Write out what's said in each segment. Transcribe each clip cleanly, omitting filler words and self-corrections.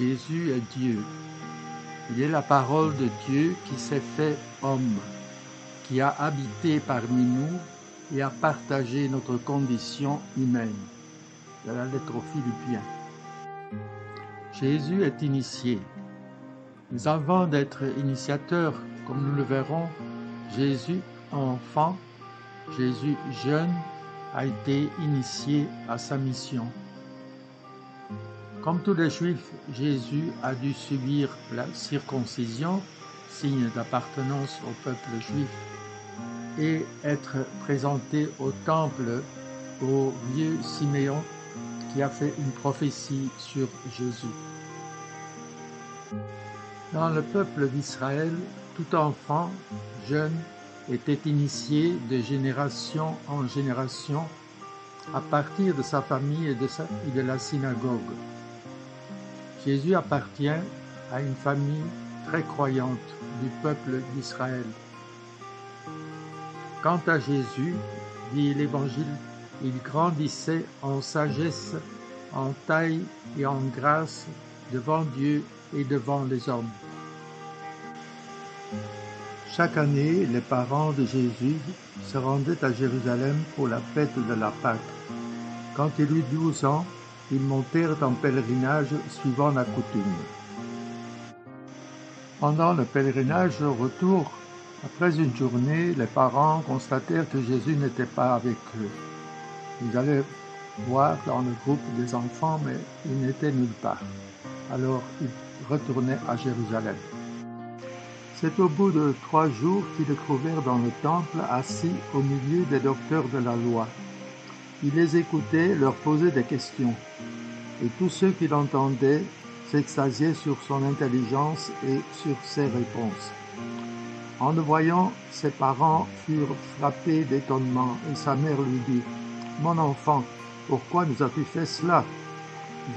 Jésus est Dieu. Il est la parole de Dieu qui s'est fait homme, qui a habité parmi nous et a partagé notre condition humaine. De la lettre aux Philippiens. Jésus est initié. Mais avant d'être initiateur, comme nous le verrons, Jésus enfant, Jésus jeune, a été initié à sa mission. Comme tous les Juifs, Jésus a dû subir la circoncision, signe d'appartenance au peuple juif, et être présenté au temple au vieux Siméon qui a fait une prophétie sur Jésus. Dans le peuple d'Israël, tout enfant, jeune, était initié de génération en génération à partir de sa famille et de la synagogue. Jésus appartient à une famille très croyante du peuple d'Israël. Quant à Jésus, dit l'Évangile, il grandissait en sagesse, en taille et en grâce devant Dieu et devant les hommes. Chaque année, les parents de Jésus se rendaient à Jérusalem pour la fête de la Pâque. Quand il eut 12 ans, ils montèrent en pèlerinage suivant la coutume. Pendant le pèlerinage au retour, après une journée, les parents constatèrent que Jésus n'était pas avec eux. Ils allaient voir dans le groupe des enfants, mais il n'était nulle part. Alors ils retournaient à Jérusalem. C'est au bout de 3 jours qu'ils le trouvèrent dans le temple, assis au milieu des docteurs de la loi. Il les écoutait, leur posait des questions, et tous ceux qui l'entendaient s'extasiaient sur son intelligence et sur ses réponses. En le voyant, ses parents furent frappés d'étonnement, et sa mère lui dit : « Mon enfant, pourquoi nous as-tu fait cela ?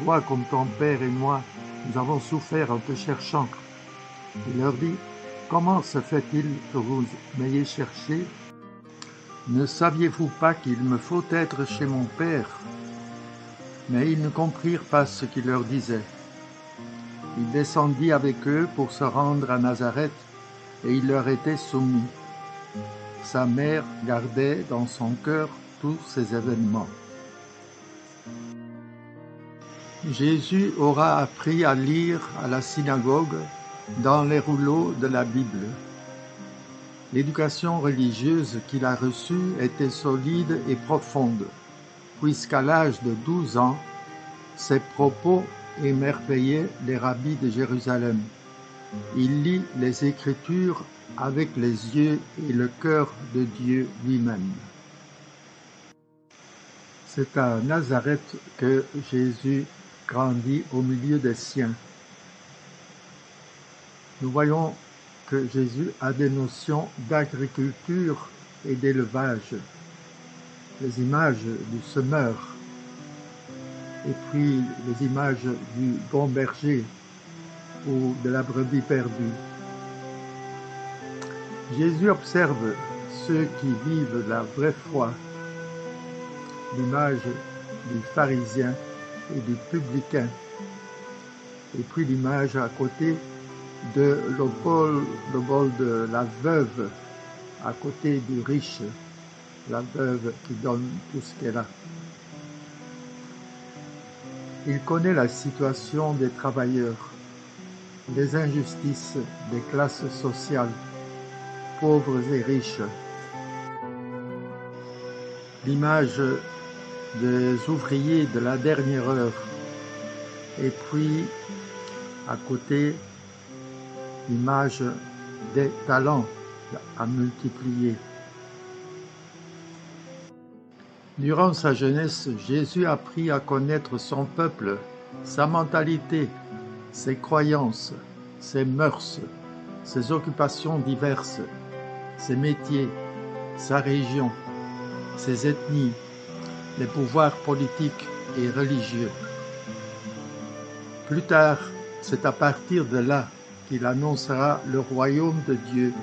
Vois comme ton père et moi, nous avons souffert en te cherchant. » Il leur dit : « Comment se fait-il que vous m'ayez cherché ? Ne saviez-vous pas qu'il me faut être chez mon père ? » Mais ils ne comprirent pas ce qu'il leur disait. Il descendit avec eux pour se rendre à Nazareth, et il leur était soumis. Sa mère gardait dans son cœur tous ces événements. Jésus aura appris à lire à la synagogue dans les rouleaux de la Bible. L'éducation religieuse qu'il a reçue était solide et profonde, puisqu'à l'âge de 12 ans, ses propos émerveillaient les rabbis de Jérusalem. Il lit les Écritures avec les yeux et le cœur de Dieu lui-même. C'est à Nazareth que Jésus grandit au milieu des siens. Nous voyons que Jésus a des notions d'agriculture et d'élevage, les images du semeur, et puis les images du bon berger ou de la brebis perdue. Jésus observe ceux qui vivent la vraie foi, l'image du pharisien et du publicain, et puis l'image à côté de le bol de la veuve, à côté du riche, la veuve qui donne tout ce qu'elle a. Il connaît la situation des travailleurs, les injustices des classes sociales, pauvres et riches, l'image des ouvriers de la dernière heure, et puis à côté l'image des talents à multiplier. Durant sa jeunesse, Jésus a appris à connaître son peuple, sa mentalité, ses croyances, ses mœurs, ses occupations diverses, ses métiers, sa région, ses ethnies, les pouvoirs politiques et religieux. Plus tard, c'est à partir de là qu'il annoncera le royaume de Dieu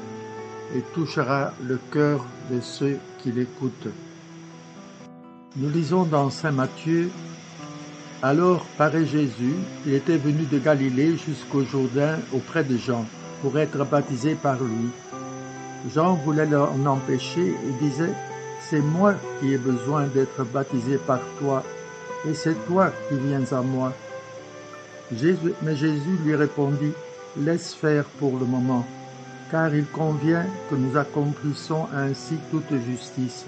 et touchera le cœur de ceux qui l'écoutent. Nous lisons dans Saint Matthieu Alors paraît Jésus, il était venu de Galilée jusqu'au Jourdain auprès de Jean, pour être baptisé par lui. Jean voulait l'en empêcher et disait, « C'est moi qui ai besoin d'être baptisé par toi, et c'est toi qui viens à moi. » Mais Jésus lui répondit, « Laisse faire pour le moment, car il convient que nous accomplissions ainsi toute justice. »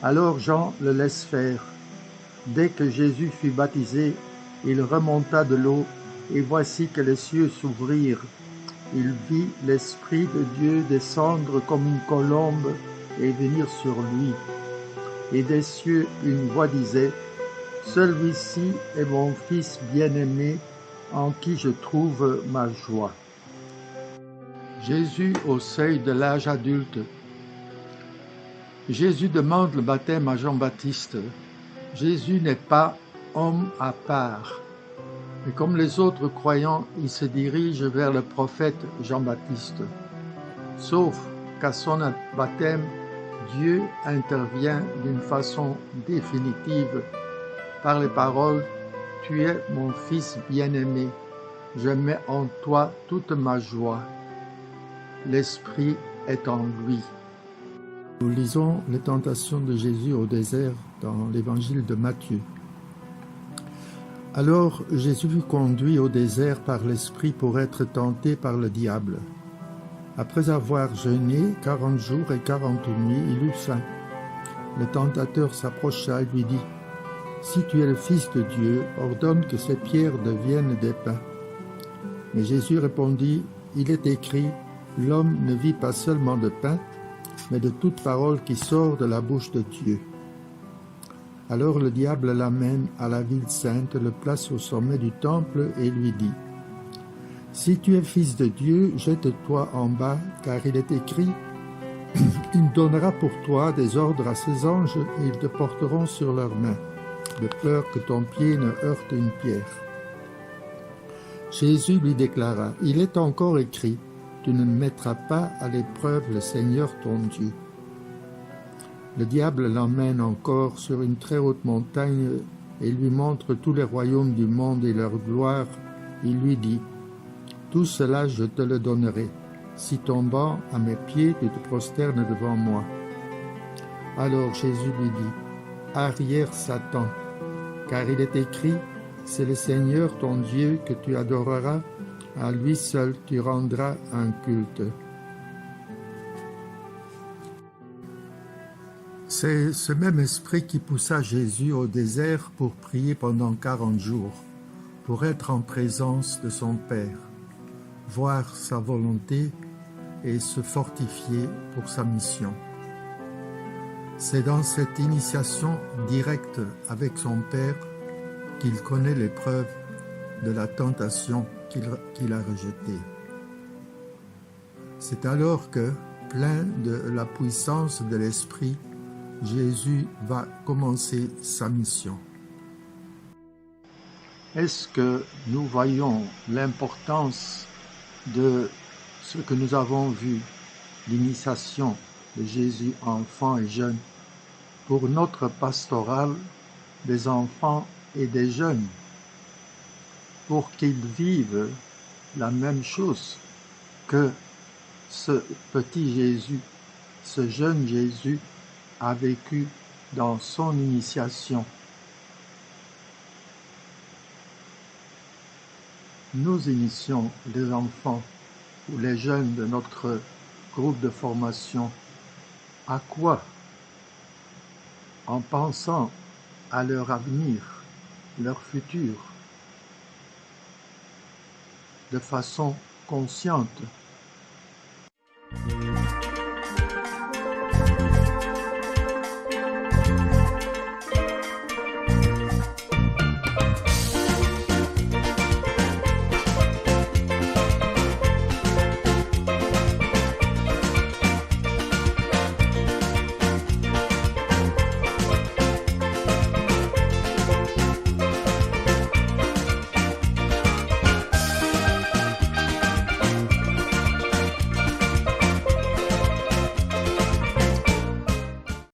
Alors Jean le laisse faire. Dès que Jésus fut baptisé, il remonta de l'eau, et voici que les cieux s'ouvrirent. Il vit l'Esprit de Dieu descendre comme une colombe et venir sur lui. Et des cieux une voix disait, « Celui-ci est mon Fils bien-aimé, en qui je trouve ma joie. » Jésus au seuil de l'âge adulte. Jésus demande le baptême à Jean-Baptiste. Jésus n'est pas homme à part. Et comme les autres croyants, il se dirige vers le prophète Jean-Baptiste. Sauf qu'à son baptême, Dieu intervient d'une façon définitive par les paroles « Tu es mon Fils bien-aimé, je mets en toi toute ma joie. L'Esprit est en lui. » Nous lisons les tentations de Jésus au désert dans l'évangile de Matthieu. Alors Jésus fut conduit au désert par l'Esprit pour être tenté par le diable. Après avoir jeûné 40 jours et 40 nuits, il eut faim. Le tentateur s'approcha et lui dit, « Si tu es le Fils de Dieu, ordonne que ces pierres deviennent des pains. » Mais Jésus répondit, « Il est écrit, l'homme ne vit pas seulement de pain, mais de toute parole qui sort de la bouche de Dieu. » Alors le diable l'amène à la ville sainte, le place au sommet du temple et lui dit, « Si tu es fils de Dieu, jette-toi en bas, car il est écrit, « Il donnera pour toi des ordres à ses anges et ils te porteront sur leurs mains, de peur que ton pied ne heurte une pierre. » Jésus lui déclara, « Il est encore écrit, tu ne mettras pas à l'épreuve le Seigneur ton Dieu. » Le diable l'emmène encore sur une très haute montagne et lui montre tous les royaumes du monde et leur gloire. Il lui dit, « Tout cela je te le donnerai, si tombant à mes pieds tu te prosternes devant moi. » Alors Jésus lui dit, « Arrière Satan, car il est écrit, c'est le Seigneur ton Dieu que tu adoreras, à lui seul tu rendras un culte. » C'est ce même esprit qui poussa Jésus au désert pour prier pendant 40 jours, pour être en présence de son Père, voir sa volonté et se fortifier pour sa mission. C'est dans cette initiation directe avec son Père qu'il connaît l'épreuve de la tentation qu'il a rejetée. C'est alors que, plein de la puissance de l'Esprit, Jésus va commencer sa mission. Est-ce que nous voyons l'importance de ce que nous avons vu, l'initiation de Jésus enfant et jeune, pour notre pastorale des enfants et des jeunes, pour qu'ils vivent la même chose que ce petit Jésus, ce jeune Jésus a vécu dans son initiation. Nous initions les enfants ou les jeunes de notre groupe de formation. À quoi? En pensant à leur avenir, leur futur, de façon consciente.